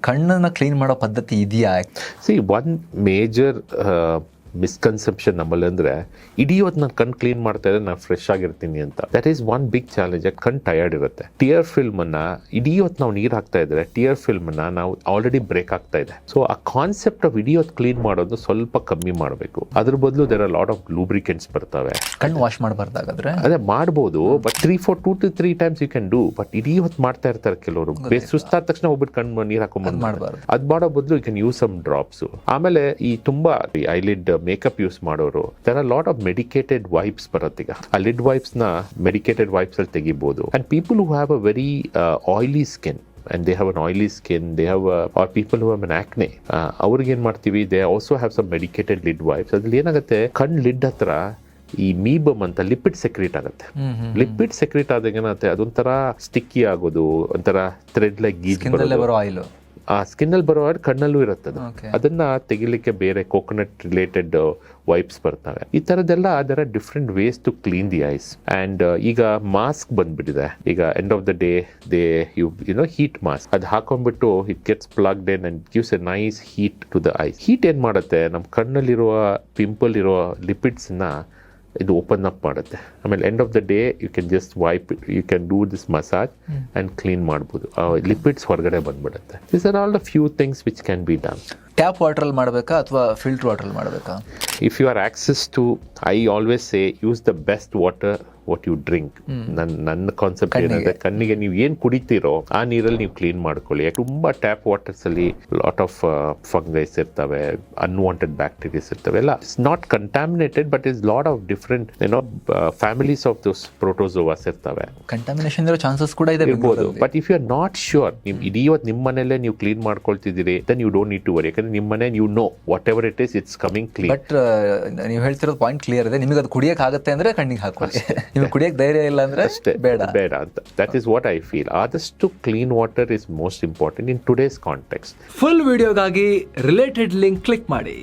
ಕಣ್ಣನ್ನ clean ಮಾಡೋ ಪದ್ಧತಿ ಇದೆಯಾ? ಒನ್ ಮೇಜರ್ ಮಿಸ್ಕನ್ಸೆಪ್ಷನ್ ನಮ್ಮಲ್ಲಿ ಅಂದರೆ ಇಡೀ ಹೊತ್ತು ನಾನು ಕಣ್ಣು ಕ್ಲೀನ್ ಮಾಡ್ತಾ ಇದ್ದರೆ ನಾನು ಫ್ರೆಶ್ ಆಗಿರ್ತೀನಿ ಅಂತ. That is one big challenge. ಕಣ್ಣು ಟಯರ್ಡ್ ಇರುತ್ತೆ. ಟಿಯರ್ ಫಿಲ್ಮನ್ನು ಇಡೀ ಹೊತ್ತು ನಾವು ನೀರು ಹಾಕ್ತಾ ಇದ್ರೆ ಟಿಯರ್ ಫಿಲ್ಮನ್ನು ನಾವು ಆಲ್ರೆಡಿ ಬ್ರೇಕ್ ಆಗ್ತಾ ಇದೆ. ಸೊ ಆ ಕಾನ್ಸೆಪ್ಟ್ ಆಫ್ ಇಡೀ ಹೊತ್ತು ಕ್ಲೀನ್ ಮಾಡೋದು ಸ್ವಲ್ಪ ಕಮ್ಮಿ ಮಾಡಬೇಕು. ಅದ್ರ ಬದಲು there are lot of lubricants ಬರ್ತವೆ. ಕಣ್ಣು ವಾಶ್ ಮಾಡಬಾರ್ದಾಗಾದ್ರೆ ಅದೇ ಮಾಡ್ಬೋದು, but 2 to 3 times you can do. But ಇಡೀ ಹೊತ್ತು ಮಾಡ್ತಾ ಇರ್ತಾರೆ ಕೆಲವರು. ಸುಸ್ತಾದ ತಕ್ಷಣ ಹೋಗ್ಬಿಟ್ಟು ಕಣ್ಣು ನೀರು ಹಾಕೊಂಡ್ಬಂದು ಮಾಡಬಾರ್ದು. ಅದು ಮಾಡೋ ಬದಲು you can use some drops. ಆಮೇಲೆ ಈ ತುಂಬಾ ಐಲಿಡ್ ಮೇಕಪ್ ಯೂಸ್ ಮಾಡೋರು, there are lot of medicated wipes ಬರುತ್ತೆ. ಈಗ ಆ ಲಿಡ್ ವೈಪ್ಸ್ ನ ಮೆಡಿಕೇಟೆಡ್ ವೈಪ್ಸ್ ಅಲ್ಲಿ ತೆಗಿಬಹುದು. And people who have a very oily skin and they have an oily skin, they have or people who have an acne, ಅವ್ರಿಗೆ ಏನ್ ಮಾಡ್ತೀವಿ, they also have some medicated lid wipes. ಅದ್ರಲ್ಲಿ ಏನಾಗುತ್ತೆ, ಕಣ್ lid ಹತ್ರ ಈ ಮೀಬಮ್ ಅಂತ ಲಿಪಿಡ್ ಸೆಕ್ರೇಟ್ ಆಗುತ್ತೆ. ಲಿಪಿಡ್ ಸೆಕ್ರೇಟ್ ಆದಾಗ ಏನಾಗುತ್ತೆ, ಅದೊಂಥರ ಸ್ಟಿಕ್ಕಿ ಆಗೋದು, ಒಂಥರ ಥ್ರೆಡ್ ಲೈಕ್ ಗೀಜ್ ಬರೋ ಆಯಿಲ್ ಆ ಸ್ಕಿನ್ ಅಲ್ಲಿ ಬರೋ ಕಣ್ಣಲ್ಲೂ ಇರುತ್ತೆ. ಅದನ್ನ ತೆಗಿಲಿಕ್ಕೆ ಬೇರೆ ಕೋಕೋನಟ್ ರಿಲೇಟೆಡ್ ವೈಪ್ಸ್ ಬರ್ತವೆ. ಈ ತರದೆಲ್ಲ ಅದರ different ways to clean the eyes. And ಈಗ ಮಾಸ್ಕ್ ಬಂದ್ಬಿಟ್ಟಿದೆ. ಈಗ end of the day you know heat mask ಅದು ಹಾಕೊಂಡ್ಬಿಟ್ಟು it gets plugged in and gives a nice heat to the eyes. Heat ಏನ್ ಮಾಡುತ್ತೆ, ನಮ್ಮ ಕಣ್ಣಲ್ಲಿರುವ ಪಿಂಪಲ್ ಇರುವ ಲಿಪಿಡ್ಸ್ ನ ಇದು ಓಪನ್ ಅಪ್ ಮಾಡುತ್ತೆ. ಆಮೇಲೆ end of the day you can just wipe, you can do this massage and clean ಮಾಡ್ಬೋದು. Lipids ಹೊರಗಡೆ ಬಂದ್ಬಿಡುತ್ತೆ. This are all the few things which can be done. Tap water ಮಾಡಬೇಕಾ ಅಥವಾ filter water ಮಾಡಬೇಕಾ? If you are access to, I always say use the best water what you drink. ನನ್ನ concept ಏನಂದ್ರೆ, ಕಣ್ಣಿಗೆ ನೀವು ಏನ್ ಕುಡಿತೀರೋ ಆ ನೀರಲ್ಲಿ ನೀವು ಕ್ಲೀನ್ ಮಾಡ್ಕೊಳ್ಳಿ. ತುಂಬಾ ಟ್ಯಾಪ್ ವಾಟರ್ಸ್ ಅಲ್ಲಿ ಲಾಟ್ ಆಫ್ ಫಂಗೈಸ್ ಇರ್ತವೆ, ಅನ್ವಾಂಟೆಡ್ ಬ್ಯಾಕ್ಟೀರಿಯಾಸ್ ಇರ್ತವೆ. ಎಲ್ಲ it's not contaminated, but is lot of different families of those protozoas ಇರ್ತವೆ. ಕಂಟಾಮಿನೇಷನ್ ಇರೋ ಚಾನ್ಸಸ್ ಕೂಡ ಇರ್ಬೋದು. But if you are not sure, ನೀವು ಇಡೀ ಹೊತ್ತು ನಿಮ್ಮ ಮನೆಯಲ್ಲೇ ನೀವು ಕ್ಲೀನ್ ಮಾಡ್ಕೊಳ್ತಿದ್ದೀರಿ, then you don't need to worry. ಯಾಕಂದ್ರೆ ನಿಮ್ಮ ಮನೆ you know whatever it is, it's coming clean. But ನೀವು ಹೇಳ್ತಿರೋದು ಪಾಯಿಂಟ್ ಕ್ಲಿಯರ್ ಇದೆ. ನಿಮಗೆ ಅದು ಕುಡಿಯಕ್ಕೆ ಆಗುತ್ತೆ ಅಂದ್ರೆ ಕಣ್ಣಿಗೆ ಹಾಕೊಳ್ಳಿ. ನಿಮ್ಗೆ ಕುಡಿಯಕ್ಕೆ ಧೈರ್ಯ ಇಲ್ಲ ಅಂದ್ರೆ ಅಷ್ಟೇ ಬೇಡ ಅಂತ. That is what I feel. ಆದಷ್ಟು clean water is most important in today's context. Full ವಿಡಿಯೋಗಾಗಿ ರಿಲೇಟೆಡ್ ಲಿಂಕ್ ಕ್ಲಿಕ್ ಮಾಡಿ.